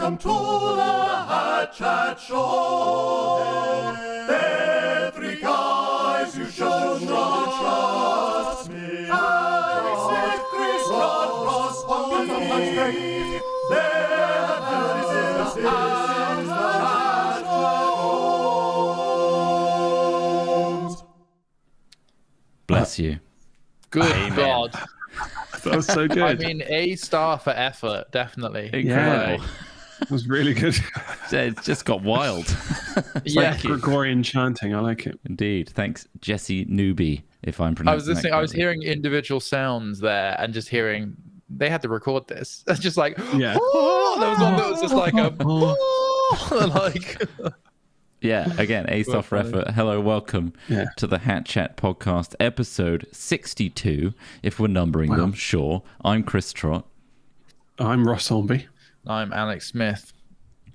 Welcome to the Hat Chat Show. They're three guys you should not trust. Me, Alex Smith, Chris, Trott, Ross, Hornby. This is the Hat Chat. Bless you. Good Amen. God. That was so good. I mean, A star for effort, definitely. Incredible. It was really good. It just got wild. Yeah. Thank you. Gregorian chanting. I like it. Indeed. Thanks, Jesse Newby, if I'm I pronouncing was listening. that I was correctly. hearing individual sounds there, and just hearing they had to record this. It's just like, Yeah. oh, there was one that was just like a, oh, like. Yeah, again, A star for effort. Hello, welcome to the Hat Chat podcast, episode 62, if we're numbering them, sure. I'm Chris Trott. I'm Ross Hornby. I'm Alex Smith.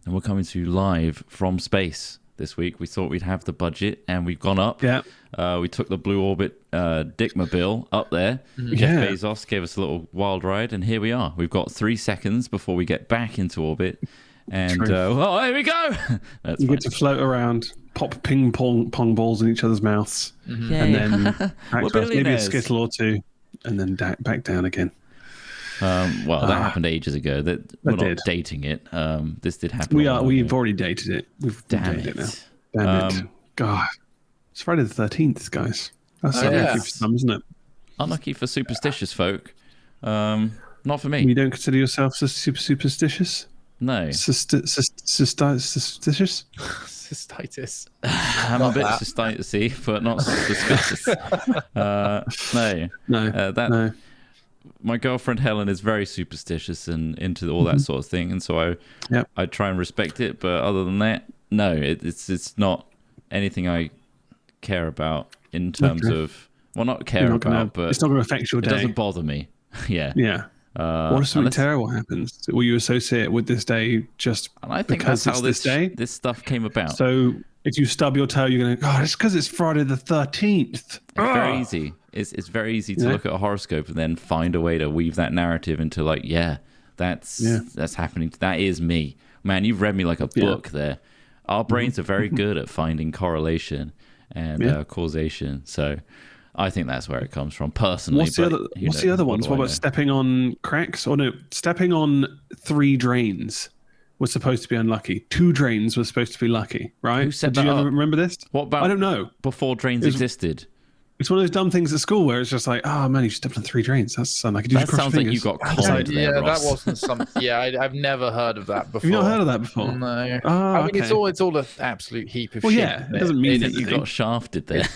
And we're coming to you live from space this week. We thought we'd have the budget, and we've gone up. Yeah. We took the Blue Orbit Dickmobile up there. Jeff Bezos gave us a little wild ride, and here we are. We've got 3 seconds before we get back into orbit. And oh, here we go. That's You fine. get to float around, pop ping pong balls in each other's mouths, and then back to us, maybe a skittle or two, and then back down again. Well, that happened ages ago. We're not dating it. This did happen. We've already dated it. We've dated it now. Damn it. God. It's Friday the 13th, guys. That's unlucky for some, isn't it? Unlucky for superstitious folk. Not for me. You don't consider yourself superstitious? No. Superstitious? Cystitis. I'm a bit cystitis-y, but not suspicious. No. My girlfriend Helen is very superstitious and into all that sort of thing, and so I try and respect it. But other than that, no, it's not anything I care about in terms of not care about, but it's not going to affect your day. It doesn't bother me. Yeah. What if something terrible happens? Will you associate it with this day just and I think because that's how it's this day? This stuff came about. So if you stub your toe, you're going to go, it's because it's Friday the 13th. It's very easy. It's very easy to look at a horoscope and then find a way to weave that narrative into like, that's happening. That is me. Man, you've read me like a book there. Our brains are very good at finding correlation and causation. So I think that's where it comes from personally. What's the other ones? What about stepping on cracks? Or no, stepping on 3 drains was supposed to be unlucky. 2 drains was supposed to be lucky, right? Who said Did you that ever up? remember this? What about I don't know. Before drains existed? It's one of those dumb things at school where it's just like, oh man, you stepped on 3 drains. That's unlucky. Did you cross sounds your like you fingers? got conned there, Yeah, Ross. that wasn't something. Yeah, I've never heard of that before. Have you not heard of that before? No. I mean, it's all an absolute heap of Well, shit. yeah, it doesn't mean You anything. got shafted there.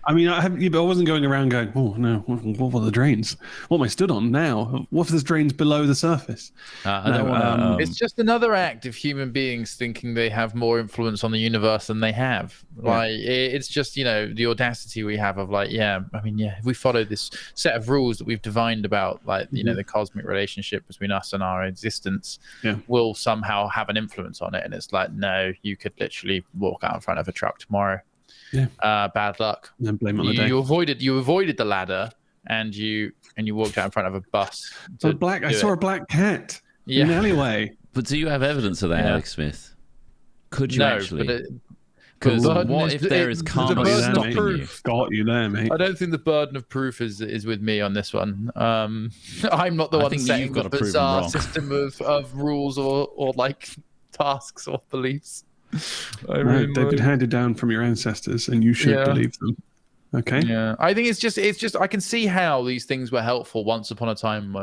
I mean, I wasn't going around going, oh no, what were the drains? What am I stood on now? What if there's drains below the surface? I don't want to. It's just another act of human beings thinking they have more influence on the universe than they have. Like, it's just, the audacity we have of like, if we follow this set of rules that we've divined about, like, the cosmic relationship between us and our existence will somehow have an influence on it. And it's like, no, you could literally walk out in front of a truck tomorrow. Bad luck. And then blame it on the day. You avoided the ladder and you walked out in front of a bus. I saw a black cat in an alleyway. But do you have evidence of that, Alex Smith? Could you actually? Because what if there is karma stopping you? Got you there, mate. I don't think the burden of proof is with me on this one. I'm not the one setting the bizarre system of rules or like tasks or beliefs. They've been handed down from your ancestors, and you should believe them. Okay. Yeah, I think it's just I can see how these things were helpful once upon a time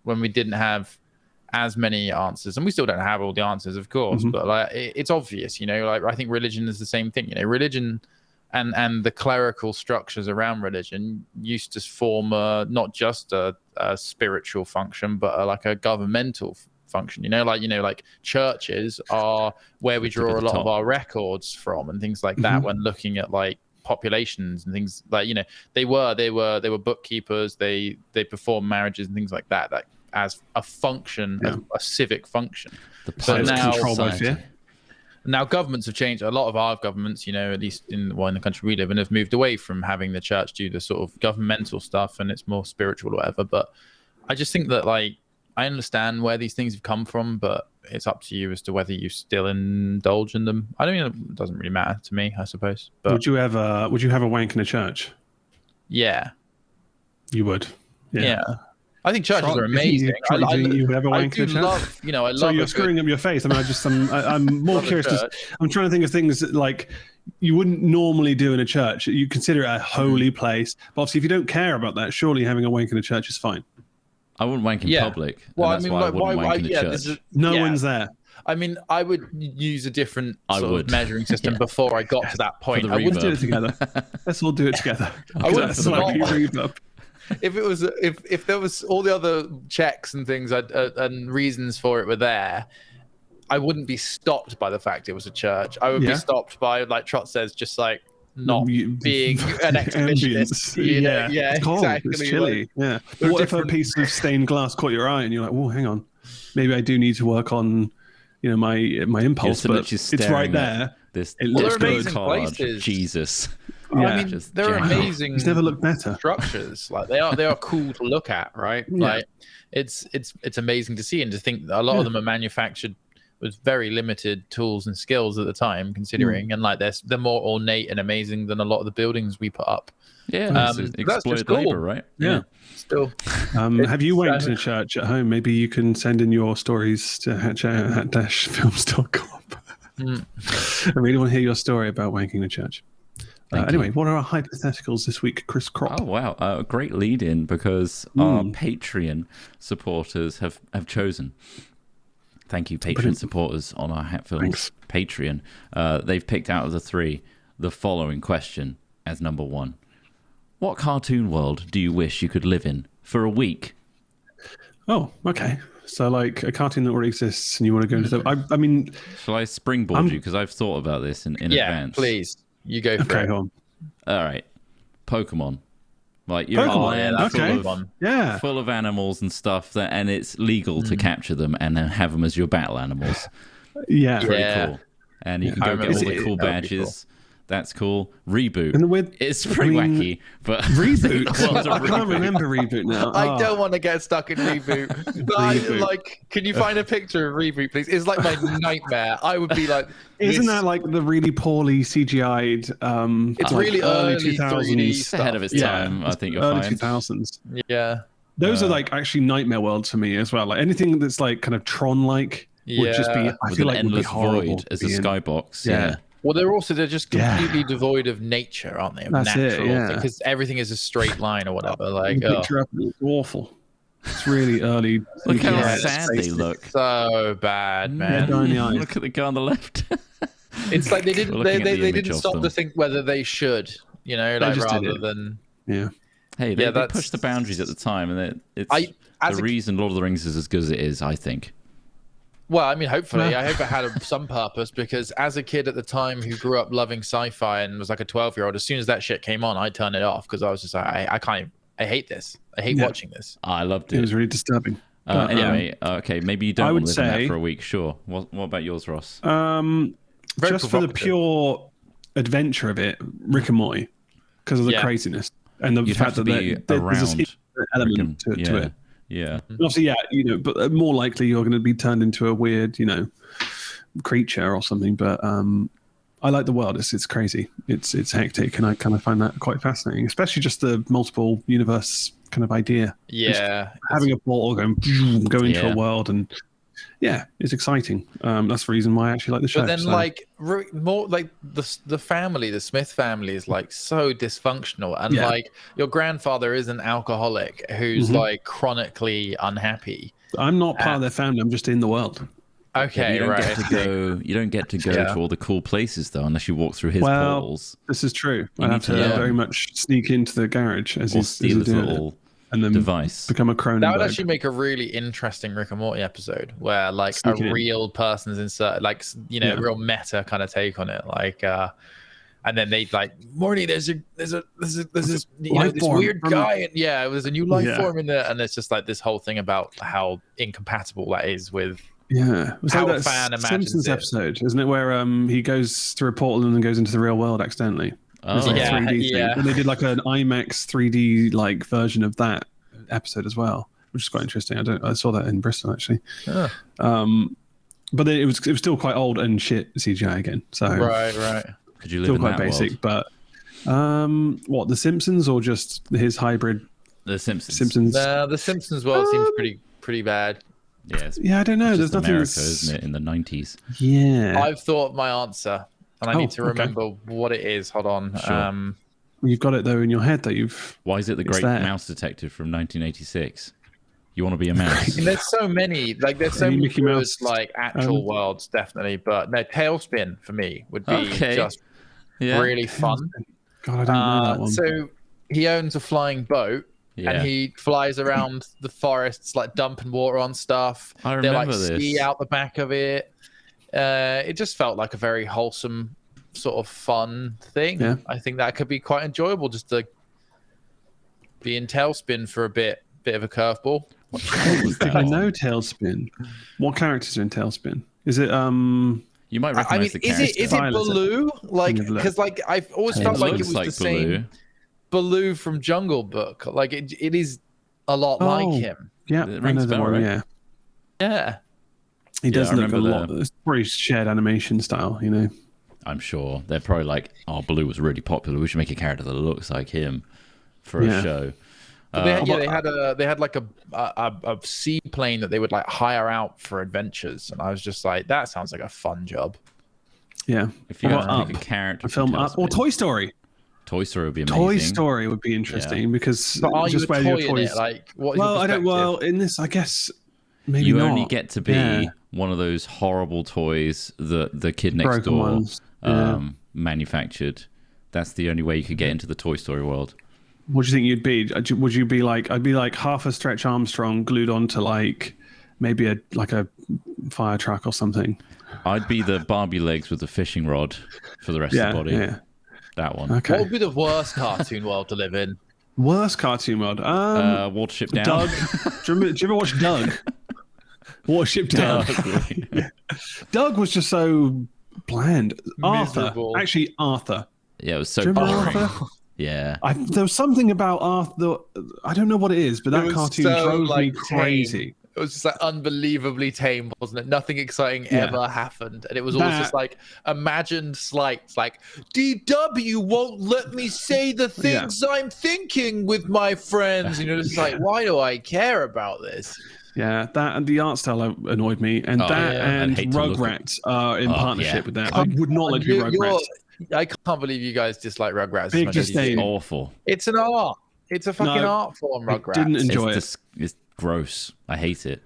when we didn't have as many answers, and we still don't have all the answers, of course. But like, it's obvious, like I think religion is the same thing. Religion and the clerical structures around religion used to form not just a spiritual function, but like a governmental function. Like churches are where we draw a lot of our records from and things like that when looking at like populations and things like they were bookkeepers, they perform marriages and things like that as a function, a civic function. Now governments have changed. A lot of our governments, at least in the country we live in, have moved away from having the church do the sort of governmental stuff, and it's more spiritual or whatever. But I just think that, like, I understand where these things have come from, but it's up to you as to whether you still indulge in them. I don't mean it doesn't really matter to me, I suppose. But would you have a wank in a church? Yeah, you would. Yeah. I think churches are amazing. You would have a wank in a church? Love, I love. So you're screwing up your face. I mean, I'm more curious. I'm trying to think of things like you wouldn't normally do in a church. You consider it a holy place, but obviously, if you don't care about that, surely having a wank in a church is fine. I wouldn't wank in public. Well, I wouldn't wank in a church. No one's there. I mean, I would use a different sort of measuring system before I got to that point. I wouldn't do it together. Let's all do it together. I wouldn't. If it was, if there was all the other checks and things and reasons for it were there, I wouldn't be stopped by the fact it was a church. I would be stopped by, like Trott says, just like not being an exhibitionist. It's cold, exactly. It's chilly. Like, what if a piece of stained glass caught your eye and you're like, oh, hang on, maybe I do need to work on, my impulse, but it's right there. It looks good. Jesus. I mean, they're amazing. It's never looked better. Structures, like they are cool to look at, right? Like it's amazing to see and to think that a lot of them are manufactured with very limited tools and skills at the time, considering, and like they're more ornate and amazing than a lot of the buildings we put up. Exploited labor, right? Yeah. Still, have you wanked in a church at home? Maybe you can send in your stories to hatch@films.com. I really want to hear your story about wanking in a church. Anyway, what are our hypotheticals this week, Chris Crop? Oh, wow. Great lead in because our Patreon supporters have chosen. Thank you, Patreon supporters on our Hat Films Patreon. They've picked out of the three the following question as number one. What cartoon world do you wish you could live in for a week? Oh, okay. So, like a cartoon that already exists, and you want to go into the. I mean, shall I springboard you because I've thought about this in advance? Please, you go for it. All right, Pokemon. Like you're full of animals and stuff, and it's legal to capture them and then have them as your battle animals. Pretty cool. And you can go get all the cool badges. That's cool. Reboot. It's pretty wacky, but Reboot. I can't remember Reboot now. I don't want to get stuck in Reboot. Can you find a picture of Reboot, please? It's like my nightmare. I would be like, isn't that like the really poorly CGI'd? It's really early 2000s, ahead of its time. I think you'll early find 2000s. Yeah, those are like actually nightmare worlds for me as well. Like anything that's like kind of Tron-like would just be. I feel like endless void as a skybox. Yeah. Well, they're just completely devoid of nature, aren't they? That's natural, because everything is a straight line or whatever. Like, picture up, it's awful. It's really early. Look how sad they look. So bad, man. Look at the guy on the left. It's like they didn't. They didn't stop to think whether they should. Rather than. Yeah. Hey, they pushed the boundaries at the time, and it's the reason Lord of the Rings is as good as it is. I think. Well, I mean, hopefully, I hope it had some purpose because as a kid at the time who grew up loving sci-fi and was like a 12-year-old, as soon as that shit came on, I turned it off because I was just like, I can't. I hate this. I hate watching this. I loved it. It was really disturbing. Anyway, okay, maybe you don't want to live in that for a week. Sure. What about yours, Ross? Just for the pure adventure of it, Rick and Morty, because of the craziness and the fact that there's an element to it. Yeah. Obviously, but more likely you're going to be turned into a weird, creature or something. But I like the world. It's crazy. It's hectic, and I kind of find that quite fascinating, especially just the multiple universe kind of idea. Yeah, just having a portal go into a world, and it's exciting. That's the reason why I actually like the show. But then, more like the family, the Smith family, is like so dysfunctional, and like your grandfather is an alcoholic who's like chronically unhappy. I'm not part of their family. I'm just in the world. Okay, you don't get to go to all the cool places though, unless you walk through his portals. This is true. I have to very much sneak into the garage as he's steal his little and then device. Become a Cronenberg. That would actually make a really interesting Rick and Morty episode where like real person's insert, like real meta kind of take on it, like. And then they like Morty. There's this weird guy, and there's a new life form in there, and it's just like this whole thing about how incompatible that is with. Yeah, it was how like a fan that imagines Simpsons episode, isn't it? Where he goes through a portal and then goes into the real world accidentally. Oh, it's like 3D thing. And they did like an IMAX 3D like version of that episode as well, which is quite interesting. I saw that in Bristol actually. but then it was still quite old and shit CGI again. So Right. Could you live still in quite that basic. world? But what, The Simpsons or just his hybrid? The Simpsons. The Simpsons world seems pretty bad. Yeah, I don't know. it's There's just nothing. America, isn't it? In the 90s. Yeah, I've thought my answer, and I need to remember what it is. Hold on. Sure. you've got it though in your head that you've. Why is it the It's Great there. Mouse Detective from 1986? You want to be a mouse? And there's so many, like there's so Any many Mickey good, Mouse, like actual worlds, definitely. But no, Tailspin for me would be Okay. just Yeah. really fun. God, I don't know that one. So he owns a flying boat. Yeah. And he flies around the forests, like dumping water on stuff. I They like remember this. ski out the back of it. It just felt like a very wholesome, sort of fun thing. Yeah. I think that could be quite enjoyable, just to be in Tailspin for a bit of a curveball. What channel was that I on? know Tailspin. What characters are in Tailspin? Is it You might I mean, recognize the is character. it Violet. Baloo? Like, Let me have a look. because like I've always It felt like it looks was like the same Baloo from Jungle Book. Like it is a lot like him. Yeah, It I rings know a the bell, one. right? Yeah, Yeah. he does I look a remember lot. the- It's probably shared animation style, you know. I'm sure they're probably like, "Oh, Baloo was really popular. We should make a character that looks like him for a Yeah. show." But they had like a seaplane that they would like hire out for adventures, and I was just like, that sounds like a fun job. Yeah. If you What had to about pick a character, A film from Up or Tailspin, Toy Story. Toy Story would be amazing. Toy Story would be interesting because But are you just a where toy your in toys. it? Like, what is Well, your I don't. perspective? Well, in this, I guess maybe You not. only get to be Yeah. one of those horrible toys that the kid next Broken door ones. Yeah. manufactured. That's the only way you could get into the Toy Story world. What do you think you'd be? Would you be like? I'd be like half a Stretch Armstrong glued onto like maybe a fire truck or something. I'd be the Barbie legs with the fishing rod for the rest Yeah, of the body. yeah. That one. Okay. What would be the worst cartoon world to live in? Worst cartoon world. Watership Down. Doug. do you ever watch Doug? Watership Down. Doug was just so bland. Miserable. Arthur. Actually, Arthur. Yeah, it was so Do you remember boring. Arthur? Yeah. There was something about Arthur. I don't know what it is, but It that was cartoon so, drove me like, crazy. It was just like unbelievably tame, wasn't it? Nothing exciting ever happened, and it was always That- just like imagined slights, like DW won't let me say the things I'm thinking with my friends. You know, it's like, why do I care about this? Yeah, that and the art style annoyed me, and Oh, that yeah. and I'd hate to look Rugrats are in partnership yeah. with that. I would not like to be Rugrats. I can't believe you guys dislike Rugrats. Big as much as you disdain. do. Awful. It's an art. It's a fucking No, art form, I Rugrats. didn't enjoy it. It's gross. I hate it.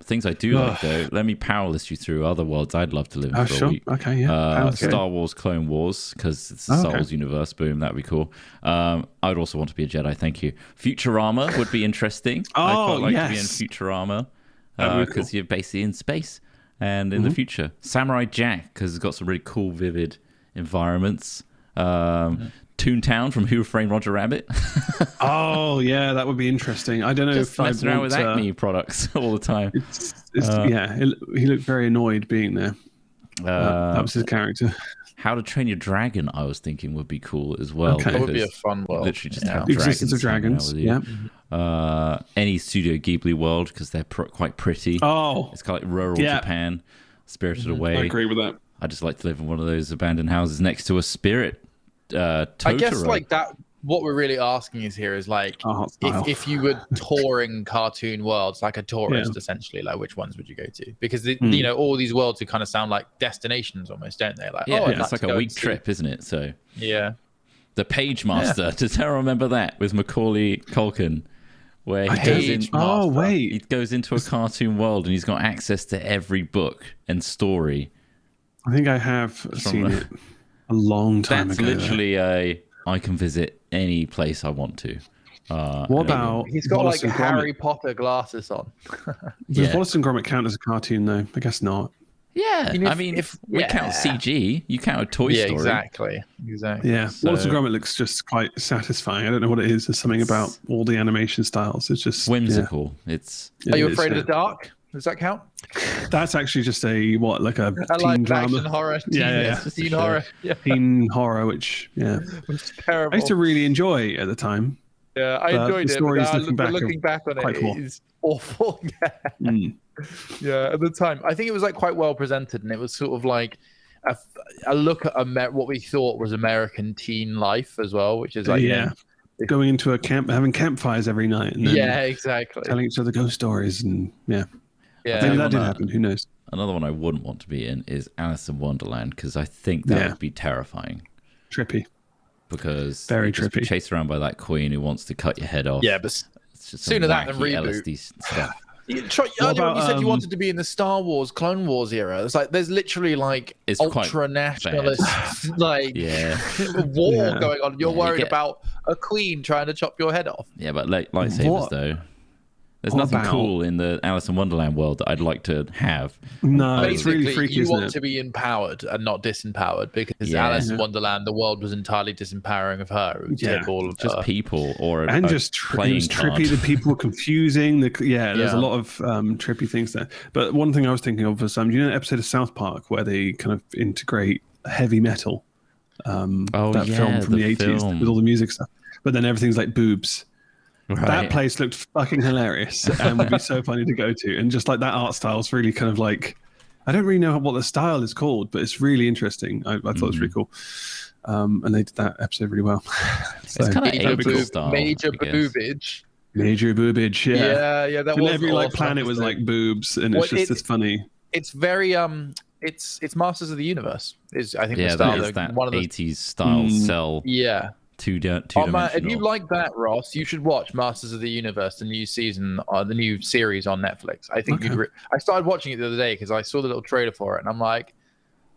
Things I do like though. Let me power list you through other worlds I'd love to live in Oh, for sure. a week. Okay, yeah. Sounds good. Star Wars Clone Wars because it's the Oh, Star okay. Wars universe. Boom, that'd be cool. I'd also want to be a Jedi. Thank you. Futurama would be interesting. I'd quite Oh, like yes. to be in Futurama That'd be because cool. you're basically in space and Mm-hmm. in the future. Samurai Jack because it's got some really cool, vivid environments. Toontown from Who Framed Roger Rabbit. Oh, yeah, that would be interesting. I don't know Just if I'd messing around with want, Acme products all the time. he looked very annoyed being there. That was his character. How to Train Your Dragon, I was thinking would be cool as well. Okay. That would be a because fun world. Literally just Yeah. have The existence of dragons. hanging out dragons. with Yeah. you. Any Studio Ghibli world because they're quite pretty. Oh, It's kind of like rural Yeah. Japan, Spirited Away. I agree with that. I just like to live in one of those abandoned houses next to a spirit. Totoro. I guess like that. What we're really asking is here is like, Art style. if you were touring cartoon worlds like a tourist, essentially, like which ones would you go to? Because you know all these worlds kind of sound like destinations almost, don't they? Like, Yeah, I'd it's like like to a go week and see- trip, isn't it? So Yeah. the Page Master. Does anyone remember that with Macaulay Culkin? Where he goes in, Page Oh, Master. he wait. goes into a cartoon world and he's got access to every book and story. I think I have seen the- it a long time That's ago. literally I can visit any place I want to. What about He's got Wallace like and Gromit? Harry Potter glasses on. Does Yeah. Wallace and Gromit count as a cartoon, though? I guess not. Yeah, You know, I mean, if- if we count CG, you count a Toy Yeah, Story. exactly. Yeah, So- Wallace and Gromit looks just quite satisfying. I don't know what it is. There's something about all the animation styles. It's just Whimsical. It's Yeah, Are you it is, afraid yeah. of the dark? Does that count? That's actually just like a I teen like drama, action horror. Yeah, Teen yeah. horror. Yeah. teen horror, which It's terrible. I used to really enjoy at the time. Yeah, I But enjoyed the it. stories But looking back are looking back on quite it, cool. it is awful. Yeah, at the time, I think it was like quite well presented, and it was sort of like a look at what we thought was American teen life as well, which is like going into a camp, having campfires every night, and then exactly. telling each other ghost stories, and maybe that did happen. Who knows? Another one I wouldn't want to be in is Alice in Wonderland, because I think that would be terrifying. Trippy. Because very just be trippy. chased around by that queen who wants to cut your head off. Yeah, but it's just sooner that than reboot. LSD stuff. Earlier you said you wanted to be in the Star Wars, Clone Wars era. It's like there's literally like ultra nationalist like war going on. You're worried about a queen trying to chop your head off. Yeah, but lightsabers though. There's nothing cool in the Alice in Wonderland world that I'd like to have. No, basically, it's really freaky. You want to be empowered and not disempowered, because Alice in Wonderland, the world was entirely disempowering of her. It was all of just people and just it was trippy. The people were confusing. There's a lot of trippy things there. But one thing I was thinking of was, do you know an episode of South Park where they kind of integrate heavy metal? That film from the 80s with all the music stuff. But then everything's like boobs. Right. That place looked fucking hilarious and would be so funny to go to. And just like that art style is really kind of like, I don't really know what the style is called, but it's really interesting. I thought it was really cool. And they did that episode really well. So, it's kind of major boobage. Major boobage, yeah. That was every like planet was like boobs, and it's funny. It's very it's Masters of the Universe. Is I think the style that one of the 80s style cell. Yeah. Two-dimensional. If you like that, Ross, you should watch Masters of the Universe, the new season, the new series on Netflix. I think I started watching it the other day because I saw the little trailer for it, and I'm like,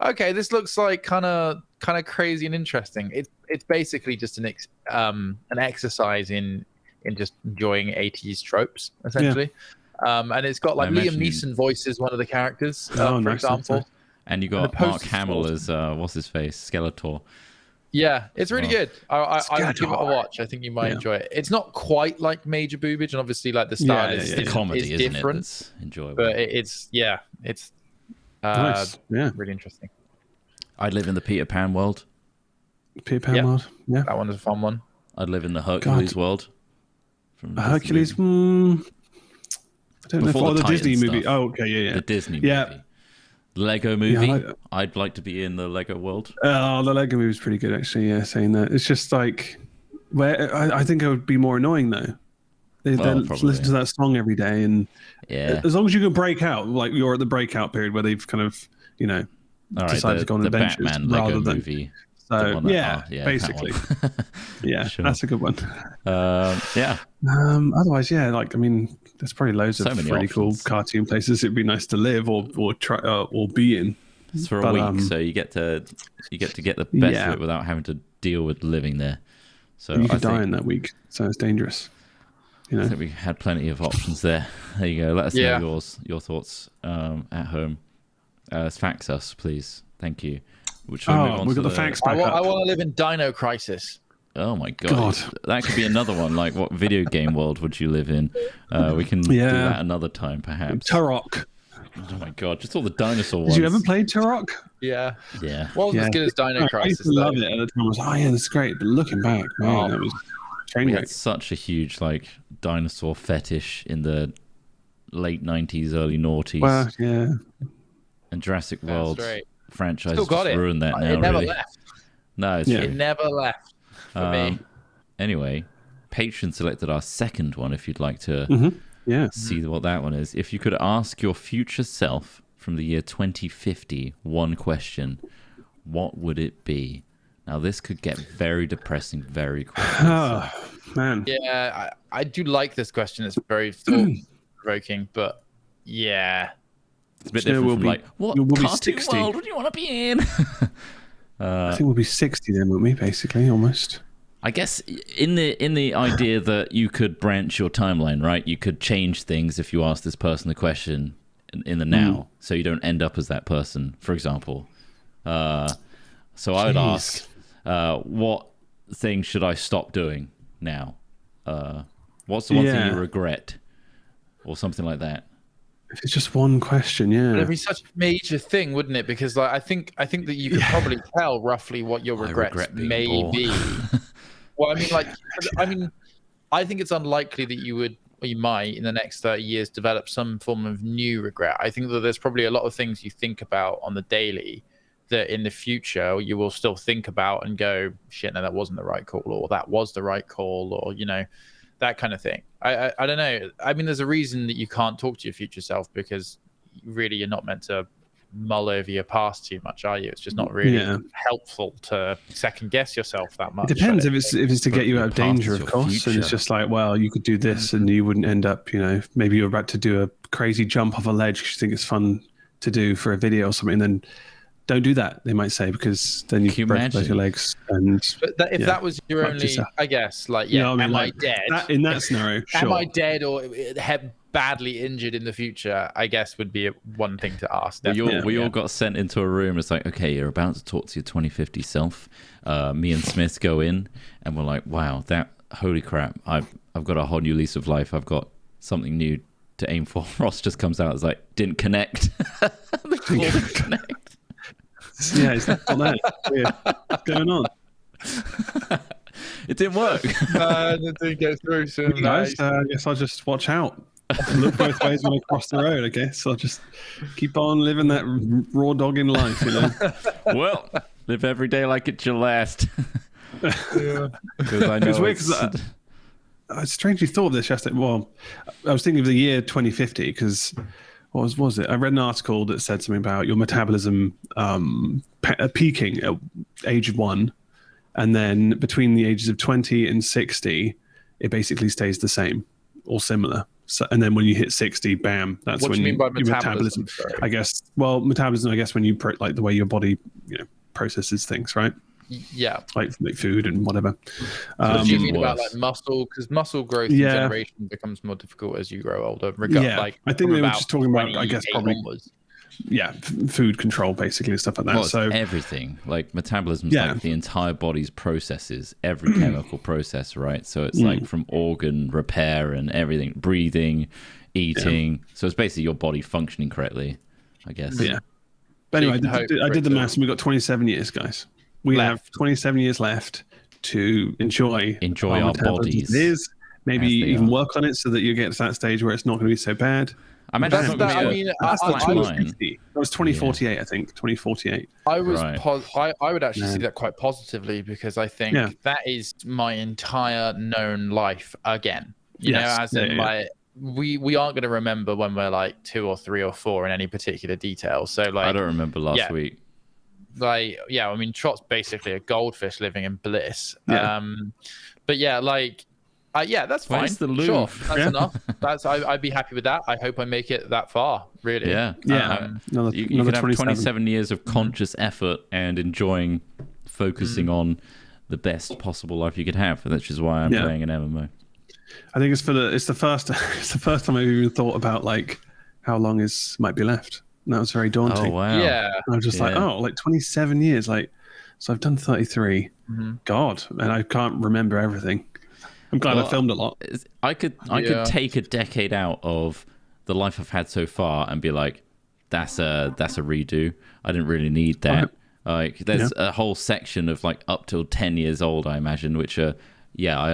okay, this looks like kind of crazy and interesting. It's basically just an exercise in just enjoying 80s tropes, essentially. And it's got like Liam Neeson voices one of the characters, for example. And you got Mark Hamill as what's his face, Skeletor. Yeah, it's really good. I would give it a watch. I think you might enjoy it. It's not quite like major boobage, and obviously, like the style is the comedy, is different. It's enjoyable, but it's nice. Really interesting. I'd live in the Peter Pan world. Peter Pan world, yeah, that one is a fun one. I'd live in the Hercules world. From Hercules, I don't know. The Disney movie. Oh, okay, yeah. The Disney movie. Lego movie. I'd like to be in the Lego world. Oh, the Lego movie is pretty good, actually. Yeah, saying that. It's just like, where I think it would be more annoying though. They listen to that song every day, and as long as you can break out, like you're at the breakout period where they've kind of, decided to go on adventures Batman rather Lego than movie. So basically, sure. That's a good one. Otherwise, there's probably loads of really cool cartoon places it'd be nice to live or try or be in. It's for a week, so you get to get the best of it without having to deal with living there. So you could die in that week, so it's dangerous. I think we had plenty of options there. There you go. Let us know your thoughts at home. Fax us, please. Thank you. We've got the facts back up. I want to live in Dino Crisis. Oh my god. That could be another one. Like, what video game world would you live in? We can do that another time, perhaps. Turok. Oh my god, just all the dinosaur ones. Did you ever play Turok? Yeah. Wasn't as good as Dino Crisis. I used to love it at the time. I was that's great. But looking back, man, that was we had such a huge dinosaur fetish in the late 90s, early noughties. Well, yeah. And Jurassic World franchise just ruined that now. It never left. No, it never left for me. Anyway, Patreon selected our second one. If you'd like to see what that one is, if you could ask your future self from the year 2050 one question, what would it be? Now, this could get very depressing very quickly. Oh, man. Yeah, I do like this question. It's very thought-provoking, but yeah. It's a bit different from what cartoon world would you want to be in? I think we'll be 60 then, won't we, basically, almost? I guess in the idea that you could branch your timeline, right? You could change things if you ask this person the question in the now, so you don't end up as that person, for example. So I would ask, what thing should I stop doing now? What's the one thing you regret? Or something like that. If it's just one question, it'd be such a major thing, wouldn't it? Because I think that you could probably tell roughly what your regrets may be. Well, I think it's unlikely that you might in the next 30 years develop some form of new regret. I think that there's probably a lot of things you think about on the daily that in the future you will still think about and go, shit, no, that wasn't the right call, or that was the right call, or that kind of thing. I don't know. I mean, there's a reason that you can't talk to your future self, because really you're not meant to mull over your past too much, are you? It's just not really helpful to second guess yourself that much. It depends if it's to get you out of danger, of course. Future. And it's just like, well, you could do this and you wouldn't end up, maybe you're about to do a crazy jump off a ledge because you think it's fun to do for a video or something, and then don't do that, they might say, because then you break both your legs. And if that was your only, I guess, like, am I dead? In that scenario, sure. Am I dead or badly injured in the future, I guess, would be one thing to ask. We all got sent into a room. It's like, okay, you're about to talk to your 2050 self. Me and Smith go in, and we're like, wow, holy crap, I've got a whole new lease of life. I've got something new to aim for. Ross just comes out, it's like, didn't connect. The call didn't connect. Yeah, it's not that. Yeah. What's going on? It didn't work. It didn't go through. So guys, I guess I'll just watch out. Look both ways when I cross the road, I guess. I'll just keep on living that raw dogging life, Well, live every day like it's your last. Because I know it's weird, because I strangely thought of this yesterday. Well, I was thinking of the year 2050, because what was it? I read an article that said something about your metabolism peaking at age 1, and then between the ages of 20 and 60, it basically stays the same or similar. So, and then when you hit 60, bam, that's what when you mean by your metabolism. I guess. Well, metabolism. I guess when you like the way your body, processes things, right? Yeah, like food and whatever. What do you mean about like muscle? Because muscle growth in generation becomes more difficult as you grow older. I think they were just talking about, I guess, probably onwards. Food control basically and stuff like that. Well, so everything, like metabolism, like the entire body's processes, every chemical process, right? So it's like from organ repair and everything, breathing, eating. So it's basically your body functioning correctly, I guess. Yeah. But anyway, I did the maths, and we got 27 years, guys. We have 27 years left to enjoy our bodies. Maybe even work on it so that you get to that stage where it's not going to be so bad. I mean, that's that was 2048, I think. 2048. I would actually see that quite positively, because I think that is my entire known life again. You know, as in like we aren't going to remember when we're like 2 or 3 or 4 in any particular detail. So like I don't remember last week. Like I mean, Trott's basically a goldfish living in bliss. But that's fine. Where's the loop? Sure, that's enough. I'd be happy with that. I hope I make it that far. Really. Yeah. You can have 27 years of conscious effort and enjoying focusing on the best possible life you could have, which is why I'm playing an MMO. I think it's the first time I've even thought about like how long might be left. And that was very daunting. Oh wow. Yeah. I was just like, like 27 years, like, so I've done 33. God, and I can't remember everything. I'm glad I filmed a lot. I could take a decade out of the life I've had so far and be like, that's a redo. I didn't really need that. Like there's a whole section of like up till 10 years old, I imagine, which I'd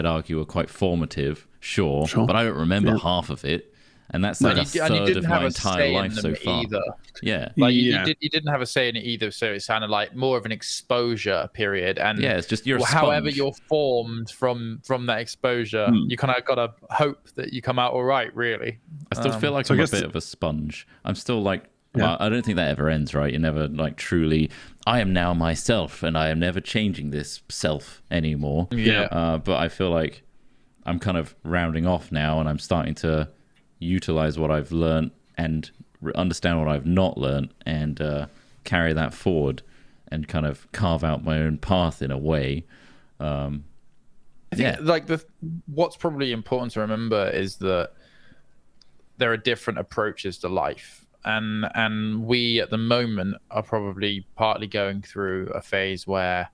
argue are quite formative, sure. But I don't remember half of it. And that's like a third of my entire life so far. Either. Yeah. Like you didn't have a say in it either, so it sounded like more of an exposure period. And it's just you're a however sponge. you're formed from that exposure, you kind of got to hope that you come out all right, really. I still feel like I'm a bit of a sponge. I'm still like, well, I don't think that ever ends, right? You're never like truly, I am now myself and I am never changing this self anymore. Yeah. But I feel like I'm kind of rounding off now, and I'm starting to utilize what I've learned and understand what I've not learned, and carry that forward and kind of carve out my own path in a way. I think like what's probably important to remember is that there are different approaches to life, and we at the moment are probably partly going through a phase where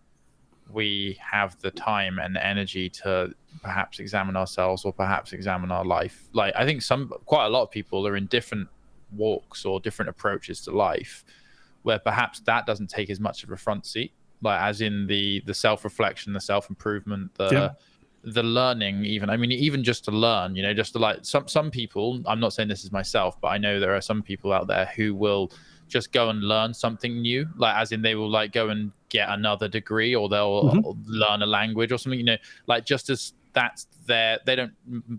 we have the time and the energy to perhaps examine ourselves or perhaps examine our life. Like I think quite a lot of people are in different walks or different approaches to life, where perhaps that doesn't take as much of a front seat, like as in the self-reflection, the self-improvement, the learning, even, I mean, even just to learn, you know, just to like some people, I'm not saying this is myself, but I know there are some people out there who will just go and learn something new, like as in they will like go and get another degree, or they'll learn a language or something, you know, like just as that's their,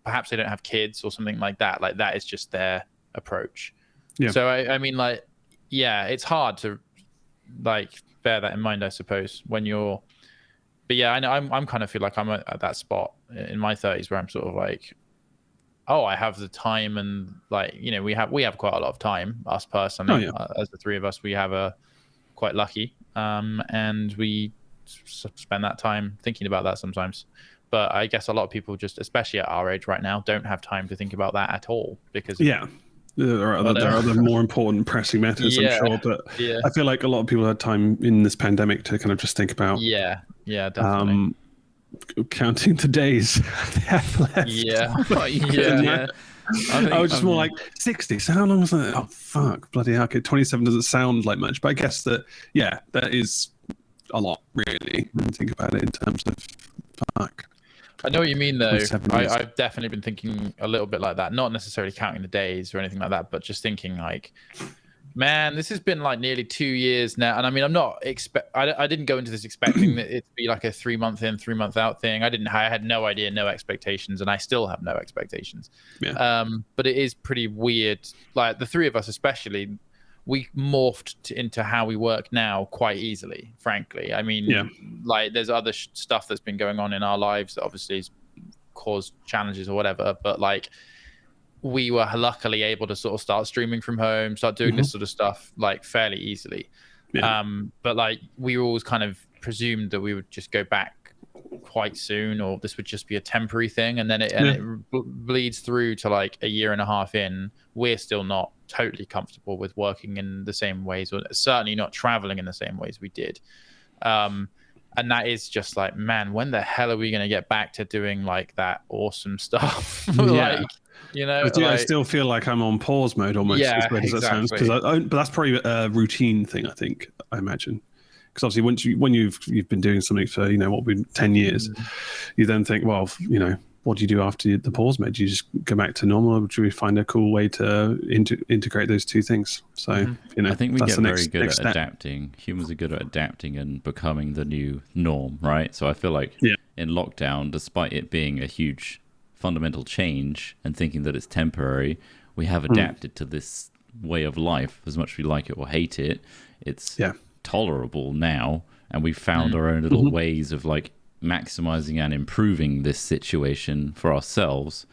perhaps they don't have kids or something like that is just their approach. So I mean, like, yeah, it's hard to like bear that in mind, I suppose, when you're, but yeah, I know I'm kind of feel like I'm at that spot in my 30s where I'm sort of like, oh, I have the time, and like, you know, we have quite a lot of time, us personally. As the three of us, we have quite lucky, and we spend that time thinking about that sometimes. But I guess a lot of people, just especially at our age right now, don't have time to think about that at all, because there are other more important pressing matters, I'm sure, but I feel like a lot of people had time in this pandemic to kind of just think about definitely. Counting the days they have left. I was just more like 60. So how long was that? Oh fuck, bloody hell! Okay, 27 doesn't sound like much, but I guess that that is a lot, really, when you think about it in terms of fuck. I know what you mean, though. I've definitely been thinking a little bit like that. Not necessarily counting the days or anything like that, but just thinking like, man, this has been like nearly 2 years now. And I mean, I didn't go into this expecting that it to be like a 3 month in, 3 month out thing. I had no idea, no expectations, and I still have no expectations. But it is pretty weird. Like the three of us, especially, we morphed into how we work now quite easily, frankly. I mean, like there's other stuff that's been going on in our lives that obviously has caused challenges or whatever, but like we were luckily able to sort of start streaming from home, start doing this sort of stuff like fairly easily. But like we always kind of presumed that we would just go back quite soon, or this would just be a temporary thing, and then it bleeds through to like a year and a half in. We're still not totally comfortable with working in the same ways, or certainly not traveling in the same ways we did. And that is just like, man, when the hell are we going to get back to doing like that awesome stuff? Like, you know, I still feel like I'm on pause mode almost. As weird as that sounds, but that's probably a routine thing, I imagine. Because obviously, when you've been doing something for 10 years, you then think, well, you know, what do you do after the pause mode? Do you just go back to normal, or do we find a cool way to integrate those two things? So, you know, I think we get very good at adapting. Humans are good at adapting and becoming the new norm, right? So I feel like in lockdown, despite it being a huge fundamental change and thinking that it's temporary, we have adapted to this way of life. As much as we like it or hate it, it's tolerable now, and we've found our own little ways of like maximizing and improving this situation for ourselves.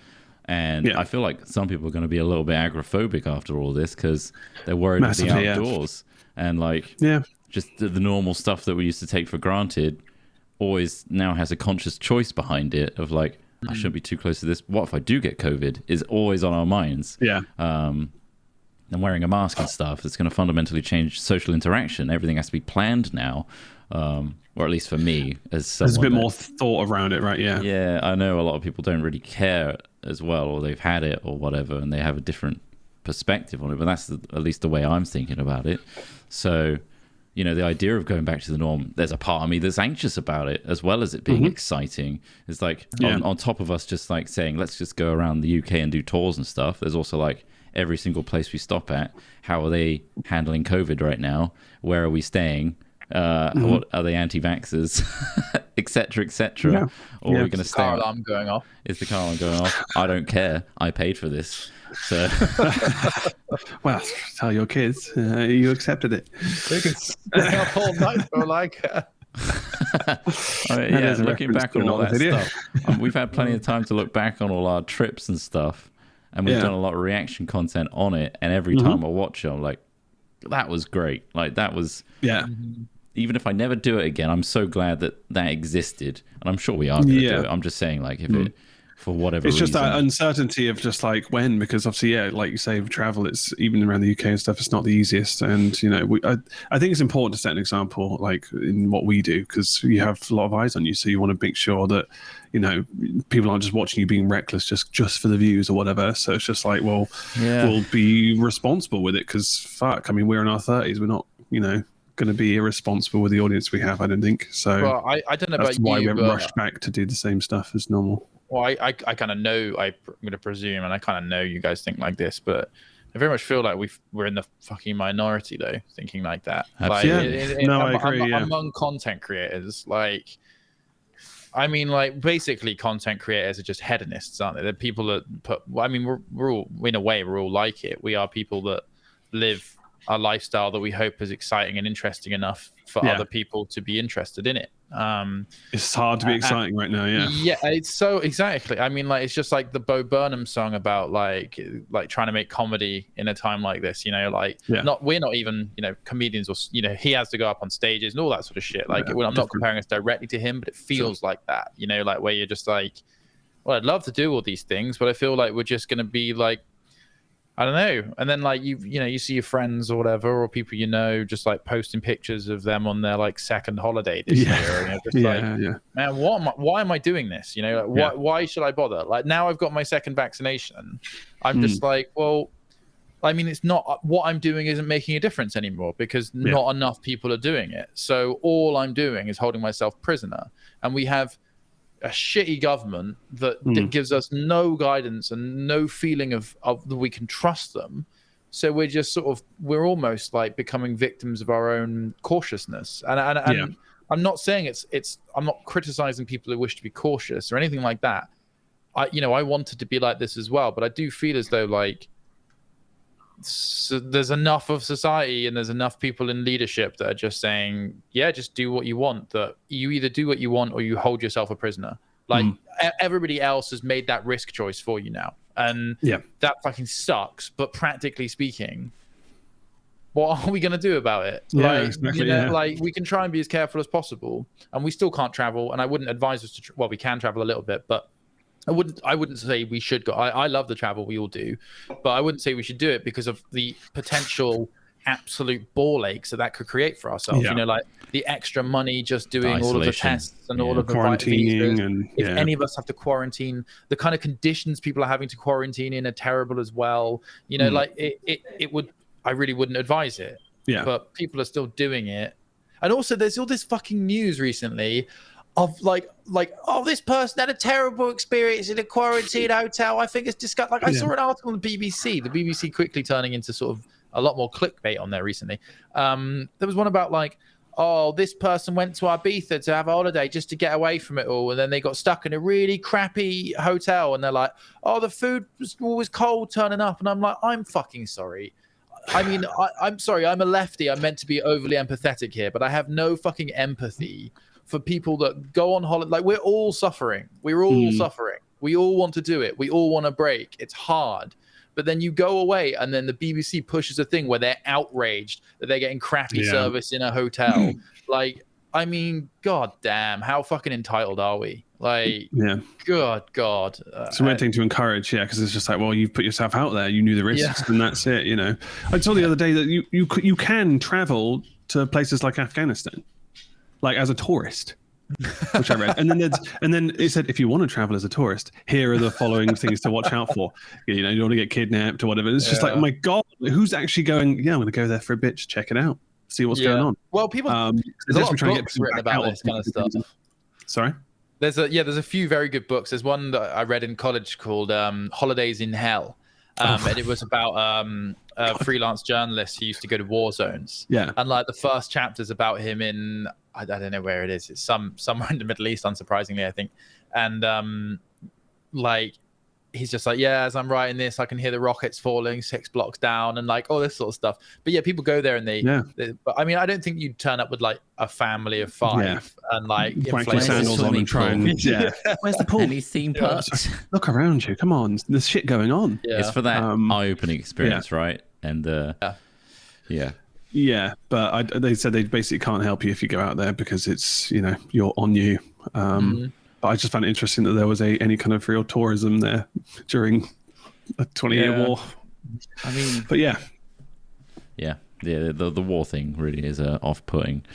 And I feel like some people are going to be a little bit agoraphobic after all this, because they're worried of the outdoors and like just the normal stuff that we used to take for granted always now has a conscious choice behind it of like, I shouldn't be too close to this. What if I do get COVID? Is always on our minds. And wearing a mask and stuff, it's going to fundamentally change social interaction. Everything has to be planned now, or at least for me, as someone, there's a bit more thought around it, right? Yeah, I know a lot of people don't really care as well, or they've had it or whatever, and they have a different perspective on it. But that's at least the way I'm thinking about it. So, you know, the idea of going back to the norm, there's a part of me that's anxious about it, as well as it being exciting. It's like on top of us just like saying, let's just go around the UK and do tours and stuff. There's also like, every single place we stop at, how are they handling COVID right now? Where are we staying? What are they anti-vaxxers, etc., etc.? Or are we going to stay? Car alarm going off. Is the car alarm going off? I don't care. I paid for this. So, well, tell your kids you accepted it. They can stay up all night for like. Looking back on all that stuff, we've had plenty of time to look back on all our trips and stuff. And we've done a lot of reaction content on it. And every time I watch it, I'm like, that was great. Like, that was... Even if I never do it again, I'm so glad that existed. And I'm sure we are going to do it. I'm just saying, like, if it... For whatever reason. It's just that uncertainty of just like when, because obviously, like you say, with travel, it's even around the UK and stuff, it's not the easiest. And, you know, I think it's important to set an example, like in what we do, because you have a lot of eyes on you. So you want to make sure that, you know, people aren't just watching you being reckless just for the views or whatever. So it's just like, well, we'll be responsible with it, because fuck, I mean, we're in our 30s. We're not, you know, going to be irresponsible with the audience we have. I don't think so. Well, I don't know that's about why you, we haven't but rushed back to do the same stuff as normal. well, I kind of know. I'm going to presume, and I kind of know you guys think like this, but I very much feel like we're in the fucking minority though, thinking like that. Like, Absolutely. I agree. Among content creators, like, I mean, like, basically, content creators are just hedonists, aren't they? They're people that put. I mean, we're all, in a way, we're all like it. We are people that live a lifestyle that we hope is exciting and interesting enough for other people to be interested in it. It's hard to be exciting right now. Yeah, it's so exactly. I mean, like, it's just like the Bo Burnham song about like trying to make comedy in a time like this. You know, like we're not even comedians, or he has to go up on stages and all that sort of shit. Like, I'm not comparing us directly to him, but it feels like that. Like where you're just like, well, I'd love to do all these things, but I feel like we're just gonna be like, I don't know. And then like you see your friends or whatever, or people just like posting pictures of them on their like second holiday this year. And man, why am I doing this? Why should I bother? Like, now I've got my second vaccination. I'm just like, well, I mean, it's not what I'm doing isn't making a difference anymore because not enough people are doing it. So all I'm doing is holding myself prisoner. And we have a shitty government that gives us no guidance and no feeling of that we can trust them. So we're just we're almost like becoming victims of our own cautiousness. And I'm not saying I'm not criticizing people who wish to be cautious or anything like that. I wanted to be like this as well, but I do feel as though like, so there's enough of society and there's enough people in leadership that are just saying, just do what you want. That you either do what you want or you hold yourself a prisoner. Like everybody else has made that risk choice for you now, and that fucking sucks. But practically speaking, what are we gonna do about it? Like we can try and be as careful as possible, and we still can't travel. And I wouldn't advise us to. Well, we can travel a little bit, but I wouldn't say we should go. I love the travel, we all do, but I wouldn't say we should do it because of the potential absolute ball aches that could create for ourselves. Like the extra money just doing all of the tests and all of the quarantining, and if any of us have to quarantine, the kind of conditions people are having to quarantine in are terrible as well. Like it would. I really wouldn't advise it. But people are still doing it, and also there's all this fucking news recently of like, oh, this person had a terrible experience in a quarantine hotel. I think it's disgusting. Like, I saw an article on the BBC quickly turning into sort of a lot more clickbait on there recently. There was one about like, oh, this person went to Ibiza to have a holiday just to get away from it all, and then they got stuck in a really crappy hotel, and they're like, oh, the food was always cold turning up, and I'm like, I'm fucking sorry. I mean, I'm sorry, I'm a lefty. I'm meant to be overly empathetic here, but I have no fucking empathy for people that go on holiday. Like, we're all suffering. We're all suffering. We all want to do it. We all want a break. It's hard. But then you go away, and then the BBC pushes a thing where they're outraged that they're getting crappy service in a hotel. Like, I mean, god damn, how fucking entitled are we? Like, God. It's a weird thing to encourage, because it's just like, well, you've put yourself out there, you knew the risks, and that's it. I saw the other day that you can travel to places like Afghanistan, like as a tourist, which I read, and then it said, if you want to travel as a tourist, here are the following things to watch out for. You don't want to get kidnapped or whatever. It's just like, oh my god, who's actually going? Yeah, I'm going to go there for a bit, to check it out, see what's going on. Well, people, there's a lot of books written about this kind of stuff. Sorry. There's a few very good books. There's one that I read in college called Holidays in Hell. And it was about a freelance journalist who used to go to war zones. Yeah. And like the first chapter's about him in, I don't know where it is. It's somewhere in the Middle East, unsurprisingly, I think. And like, he's just like, as I'm writing this, I can hear the rockets falling 6 blocks down and like all this sort of stuff. But people go there and they but I mean, I don't think you'd turn up with like a family of 5 and like sandals on and try and where's the pool? Any theme parks? Look around you, come on, there's shit going on. It's for that eye-opening experience, right? And but they said they basically can't help you if you go out there because it's you're on you. But I just found it interesting that there was any kind of real tourism there during a 20-year war. I mean, but the war thing really is off-putting.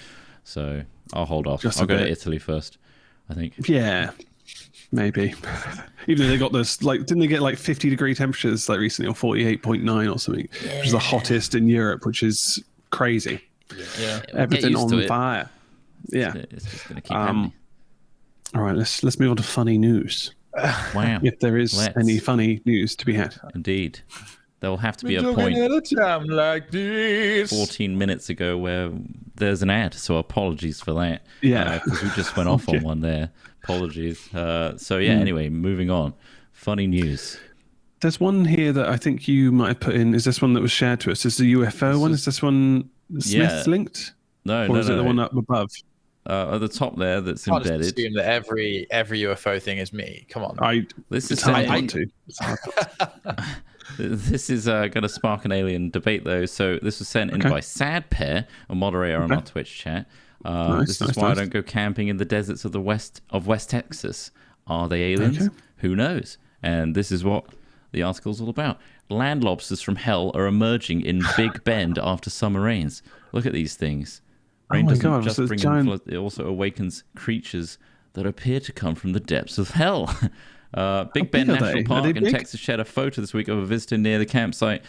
So I'll hold off. Just I'll go to Italy first, I think. Yeah, maybe. Even though they got this, like, didn't they get like 50-degree temperatures like recently, or 48.9 or something, which is the hottest in Europe, which is crazy. Yeah. Get Everything used to on it. fire. Yeah. It's just going to keep happening. All right, let's move on to funny news. Wow. If there is Let's. any funny news to be had. Indeed. There will have to be Been a talking point at a time like this. 14 minutes ago where there's an ad, so apologies for that. Yeah. Because we just went off on one there. Apologies. So yeah, anyway, moving on. Funny news. There's one here that I think you might have put in. Is this one that was shared to us? Is the UFO one? Is this one Smith's linked? No, Or is it the one up above? At the top there that's I can't just embedded. assume that every UFO thing is me. Come on. This is It's hard sent- not to. It's hard not to. This is going to spark an alien debate, though. So this was sent in by Sad Pear, a moderator on our Twitch chat. This is why I don't go camping in the deserts of West Texas. Are they aliens? Okay. Who knows? And this is what the article's all about. Land lobsters from hell are emerging in Big Bend after summer rains. Look at these things. Rain doesn't just bring in flood, it also awakens creatures that appear to come from the depths of hell. Big Bend National Park in Texas shared a photo this week of a visitor near the campsite.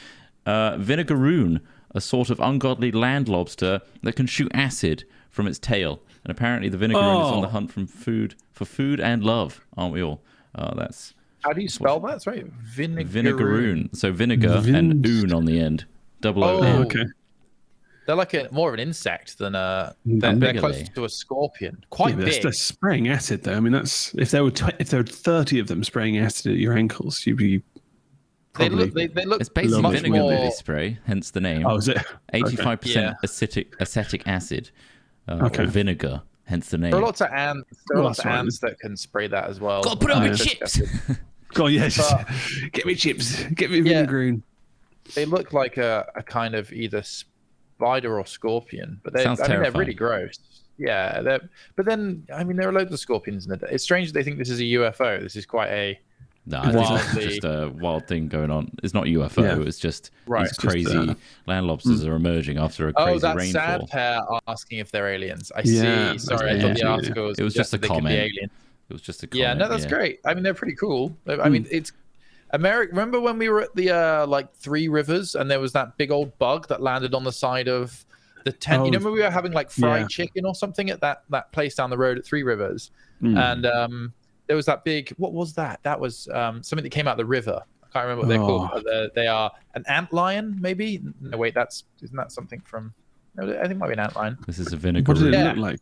Vinegaroon, a sort of ungodly land lobster that can shoot acid from its tail. And apparently the vinegaroon is on the hunt for food and love, aren't we all? That's How do you spell that? That's right. Vinegaroon. So vinegar and oon on the end. Double O. Oh, okay. They're like more of an insect than they're closer to a scorpion. Quite big. They're spraying acid, though. I mean, that's if there were 30 of them spraying acid at your ankles, you'd be. They look. It's basically much vinegar more... that they spray, hence the name. Oh, is it? 85% acetic acid. Or vinegar, hence the name. There are lots of ants. There are lots of ants that can spray that as well. Got to put on with chips. God, yes. Get me chips. Get me vinegaroon. They look like a kind of either spider or scorpion, but they're really gross. Yeah, but then there are loads of scorpions in it. It's strange that they think this is a UFO. This is quite a just a wild thing going on. It's not UFO. Yeah. It's just these crazy land lobsters are emerging after a crazy rainfall. Sad Pair asking if they're aliens. I see. Sorry, I thought the article it was just a comment. It was just a comment. Yeah, no, that's great. They're pretty cool. I mean, it's America. Remember when we were at the Three Rivers and there was that big old bug that landed on the side of the tent? You remember we were having like fried chicken or something at that place down the road at Three Rivers, and there was that big. What was that? That was something that came out of the river. I can't remember what they're called. They are an antlion, maybe. No, wait, isn't that something from? No, I think it might be an antlion. This is a vinegar. What does it look like?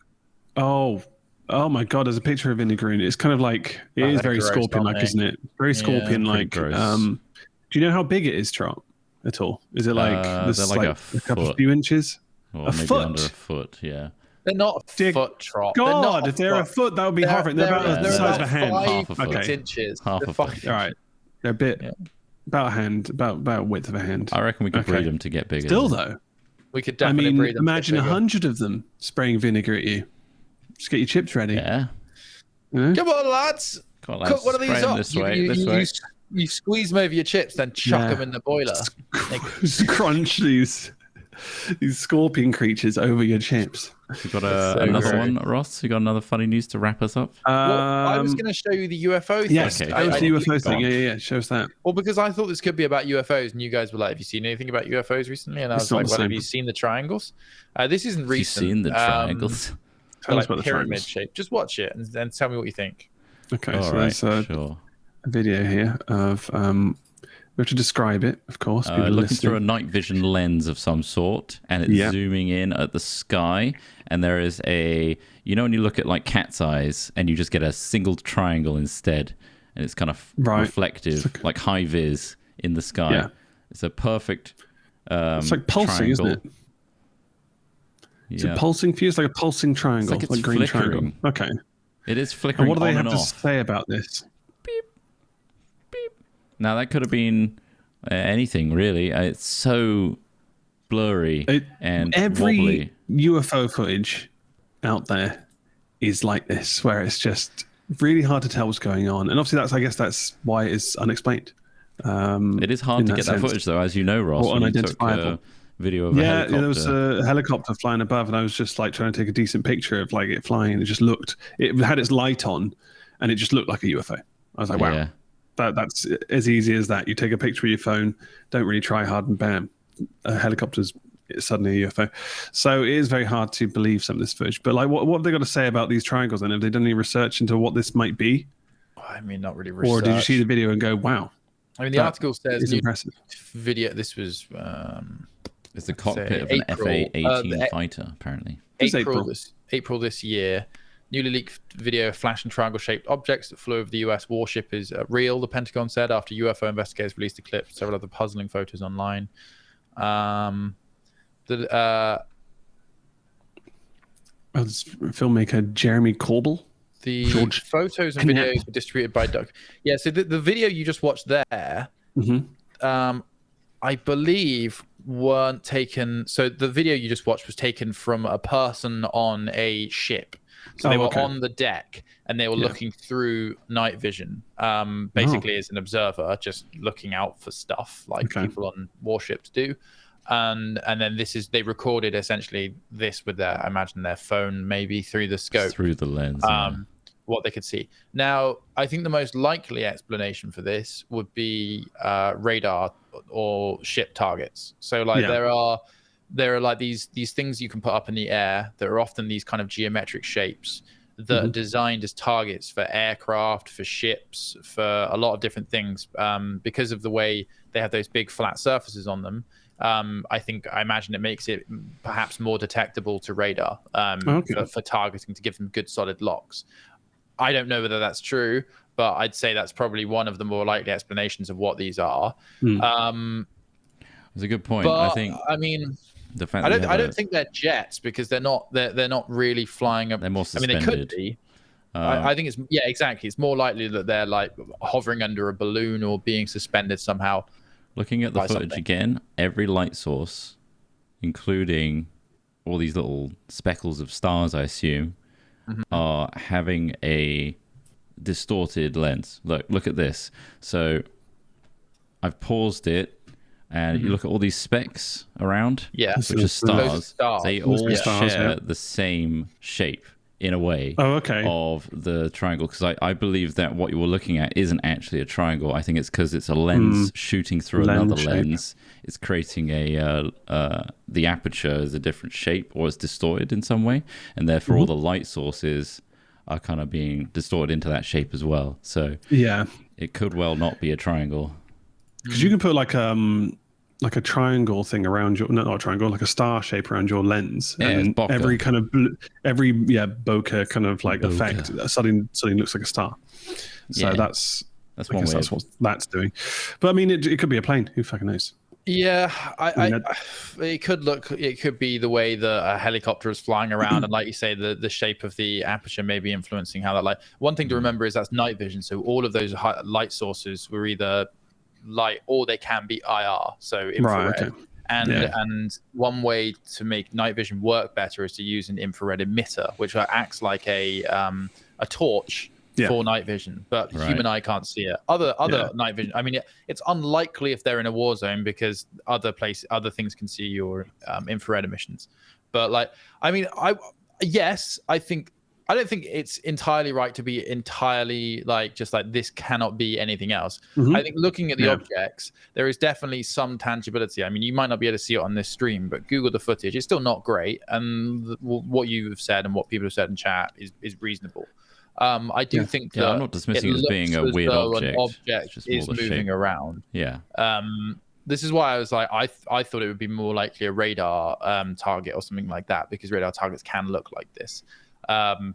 Oh my God! There's a picture of vinegaroon. It's kind of like it is very scorpion-like, isn't it? Very scorpion-like. Do you know how big it is, Trott? At all? Is it like a couple few inches? Or maybe foot? Under a foot, yeah. They're not a foot, Trott. God, if they're a foot, that would be horrific. They're about the size of a hand. Half a foot. 5 inches. Half a foot. All right. They're a bit about a hand, about width of a hand. I reckon we could breed them to get bigger. Still, though. We could definitely breed them. Imagine 100 of them spraying vinegar at you. Just get your chips ready. Yeah. Come on, lads. Cook one of these up. This way. You squeeze them over your chips, then chuck them in the boiler. Crunch these scorpion creatures over your chips. You got another one, Ross? You got another funny news to wrap us up? I was going to show you the UFO thing. Yes, the UFO thing. Yeah. Show us that. Well, because I thought this could be about UFOs, and you guys were like, "Have you seen anything about UFOs recently?" And I was like, "Well, have you seen the triangles?" This isn't recent. Have you seen the triangles? Tell us about the pyramid shape. Just watch it and then tell me what you think. Okay, there's a video here of we have to describe it, of course. Looking through a night vision lens of some sort, and it's zooming in at the sky, and there is when you look at like cat's eyes, and you just get a single triangle instead, and it's kind of reflective, like high vis in the sky. Yeah. It's a perfect. It's like pulsing, triangle. isn't it? Is it pulsing for you? It's like a pulsing triangle, it's like green flickering. triangle. Okay. It is flickering. And what do they on have to say about this? Beep, beep. Now that could have been anything, really. It's so blurry and every wobbly. UFO footage out there is like this, where it's just really hard to tell what's going on. And obviously, I guess that's why it's unexplained. It is hard to get that footage, though, as you know, Ross. Or unidentifiable. Video of a helicopter. There was a helicopter flying above, and I was just like trying to take a decent picture of like it flying. It had its light on, and it just looked like a UFO. I was like, wow, that's as easy as that. You take a picture with your phone, don't really try hard, and bam, a helicopter's it's suddenly a UFO. So it is very hard to believe some of this footage. But like, what have they got to say about these triangles? And have they done any research into what this might be? I mean, not really research. Or did you see the video and go, wow? I mean, the article says impressive. Video. This was it's the cockpit of an FA-18 fighter, apparently. April this year. Newly leaked video of flash and triangle-shaped objects that flew over the U.S. warship is real, the Pentagon said, after UFO investigators released a clip, several other puzzling photos online. Filmmaker Jeremy Corbell. The photos and videos were distributed by Doug. Yeah, so the video you just watched there, I believe weren't taken. So the video you just watched was taken from a person on a ship. So they were on the deck and they were looking through night vision, basically as an observer, just looking out for stuff like people on warships do. And then they recorded essentially this with I imagine their phone, maybe through the scope, through the lens, what they could see. Now, I think the most likely explanation for this would be radar or ship targets. So like there are like these things you can put up in the air that are often these kind of geometric shapes that are designed as targets for aircraft, for ships, for a lot of different things, because of the way they have those big flat surfaces on them. I imagine it makes it perhaps more detectable to radar for targeting, to give them good solid locks. I don't know whether that's true, but I'd say that's probably one of the more likely explanations of what these are. It's a good point. But, I mean, the fact I don't think they're jets, because they're not really flying up. They're more suspended. I mean, they could be. I think exactly. It's more likely that they're like hovering under a balloon or being suspended somehow. Looking at the footage again, every light source, including all these little speckles of stars, I assume, are having a distorted lens. Look at this. So I've paused it, and you look at all these specks around, which are stars. They all share the same shape in a way of the triangle, because I believe that what you were looking at isn't actually a triangle. I think it's because it's a lens shooting through another lens. It's creating the aperture is a different shape, or it's distorted in some way, and therefore all the light sources are kind of being distorted into that shape as well. So it could well not be a triangle, because you can put like a triangle thing around your, not a triangle, like a star shape around your lens, and every kind of bokeh kind of like effect suddenly looks like a star. So that's one way. That's what that's doing. But I mean, it could be a plane. Who fucking knows? Yeah, it could be the way that a helicopter is flying around, and like you say, the shape of the aperture may be influencing how that light. One thing to remember is that's night vision, so all of those light sources were either light or they can be IR, so infrared. And one way to make night vision work better is to use an infrared emitter, which acts like a torch for night vision, but the human eye can't see it. Other night vision, I mean, it's unlikely if they're in a war zone, because other things can see your infrared emissions. But like, I mean, I don't think it's entirely right to be entirely like just like this cannot be anything else. I think looking at the objects, there is definitely some tangibility. I mean, you might not be able to see it on this stream, but Google the footage. It's still not great, and what you've said and what people have said in chat is reasonable. I do think that I'm not dismissing it as being a weird object. An object is moving around. Yeah. This is why I was like, I thought it would be more likely a radar target or something like that, because radar targets can look like this.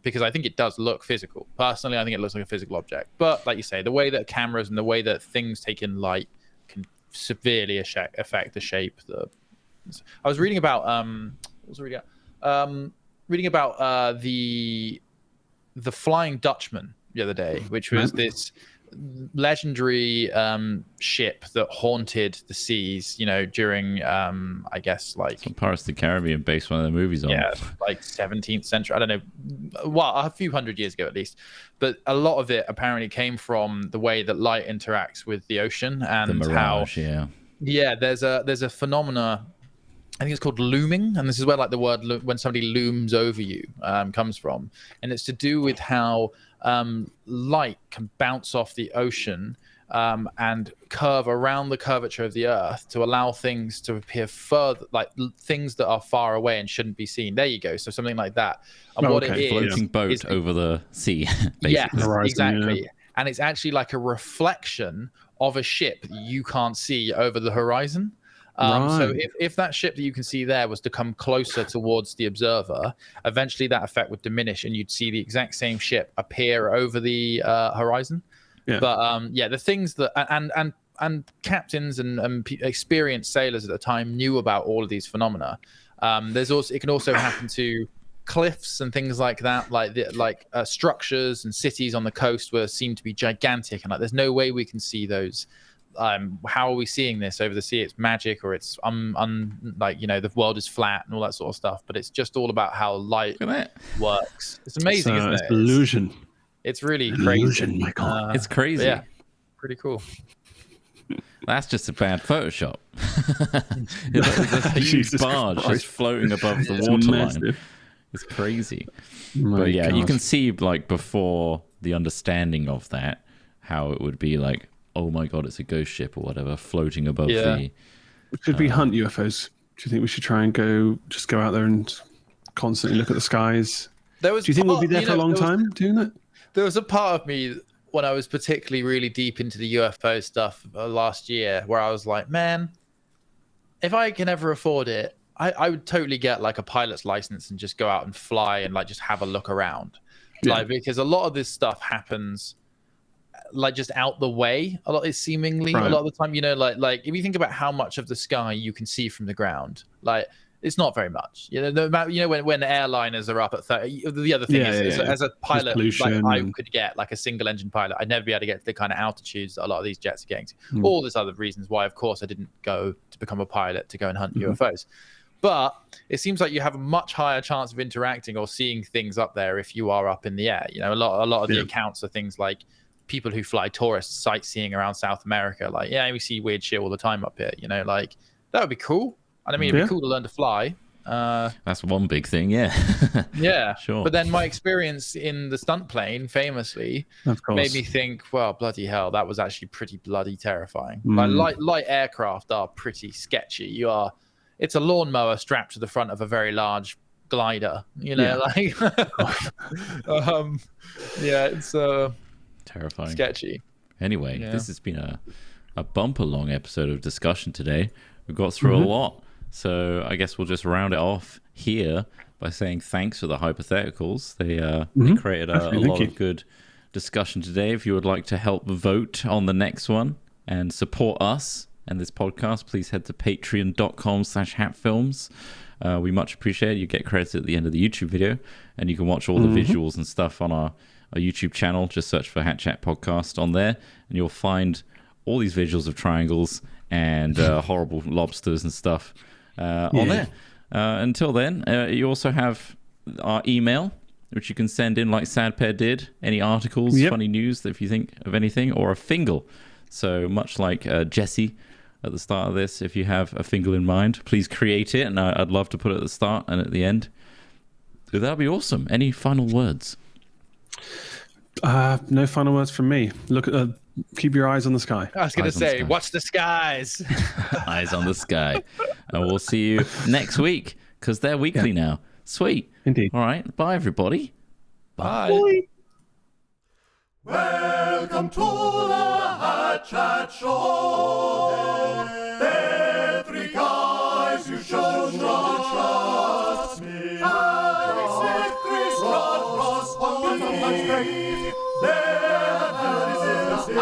Because I think it does look physical. Personally, I think it looks like a physical object. But like you say, the way that cameras and the way that things take in light can severely affect the shape. I was reading about the Flying Dutchman the other day, which was this legendary ship that haunted the seas, during I guess like some Pirates of the Caribbean based one of the movies on. Yeah, like 17th century. I don't know, well, a few hundred years ago at least. But a lot of it apparently came from the way that light interacts with the ocean, and the mirage, there's a phenomena, I think it's called looming, and this is where like the word when somebody looms over you comes from, and it's to do with how light can bounce off the ocean and curve around the curvature of the Earth to allow things to appear further, like things that are far away and shouldn't be seen. There you go. So something like that. And what it is, floating boat over the sea, basically. Yes, Horizon, exactly. yeah. And it's actually like a reflection of a ship that you can't see over the horizon. So if that ship that you can see there was to come closer towards the observer, eventually that effect would diminish and you'd see the exact same ship appear over the horizon. Yeah. But the things that and captains and experienced sailors at the time knew about all of these phenomena. It can also happen to cliffs and things like that, like structures and cities on the coast where seem to be gigantic, and like there's no way we can see those. How are we seeing this over the sea? It's magic, or it's the world is flat and all that sort of stuff. But it's just all about how light works. It's amazing, isn't it? It's illusion. It's really Illusion, crazy. Michael. It's crazy. Yeah, pretty cool. That's just a bad Photoshop. There's a huge Jesus barge Christ. just floating above the It's waterline. massive. It's crazy. My But yeah, you God. can see like before the understanding of that, how it would be like, oh my God, it's a ghost ship or whatever floating above the. Should we hunt UFOs? Do you think we should try and go out there and constantly look at the skies? Do Do you think we'll be there for a long time doing that? There was a part of me when I was particularly really deep into the UFO stuff last year where I was like, man, if I can ever afford it, I would totally get like a pilot's license and just go out and fly and like just have a look around. Yeah. Like, because a lot of this stuff happens like just out the way a lot, seemingly Right. a lot of the time, like if you think about how much of the sky you can see from the ground, like it's not very much, when airliners are up at 30. The other thing is as a pilot, like I could get like a single engine pilot, I'd never be able to get to the kind of altitudes that a lot of these jets are getting to. All this other reasons why, of course, I didn't go to become a pilot to go and hunt UFOs. But it seems like you have a much higher chance of interacting or seeing things up there if you are up in the air. A lot of the accounts are things like people who fly tourists sightseeing around South America. Like, we see weird shit all the time up here. Like that would be cool. And I mean, it'd be cool to learn to fly. That's one big thing, yeah. Yeah, sure. But then my experience in the stunt plane, famously, made me think, well, bloody hell, that was actually pretty bloody terrifying. Like light aircraft are pretty sketchy. It's a lawnmower strapped to the front of a very large glider. It's terrifying, sketchy. Anyway, this has been a bumper long episode of discussion today. We've got through a lot, so I guess we'll just round it off here by saying thanks for the hypotheticals. They created a lot of good discussion today. If you would like to help vote on the next one and support us and this podcast, please head to patreon.com/hatfilms. We much appreciate it. You get credits at the end of the YouTube video, and you can watch all the visuals and stuff on our YouTube channel. Just search for Hat Chat Podcast on there, and you'll find all these visuals of triangles and horrible lobsters and stuff on there. Until then, you also have our email, which you can send in like Sad Pair did. Any articles, funny news, if you think of anything, or a fingal. So much like Jesse at the start of this, if you have a fingal in mind, please create it, and I'd love to put it at the start and at the end. That'd be awesome. Any final words? No final words from me. Keep your eyes on the sky. I was going to say, watch the skies. Eyes on the sky. And we'll see you next week, because they're weekly now. Sweet. Indeed. All right. Bye, everybody. Bye. Welcome to the Hat Chat Show. They're three guys you should not trust me. Alex Smith, Chris, Trott, Ross, Hornby, and Greg. They're the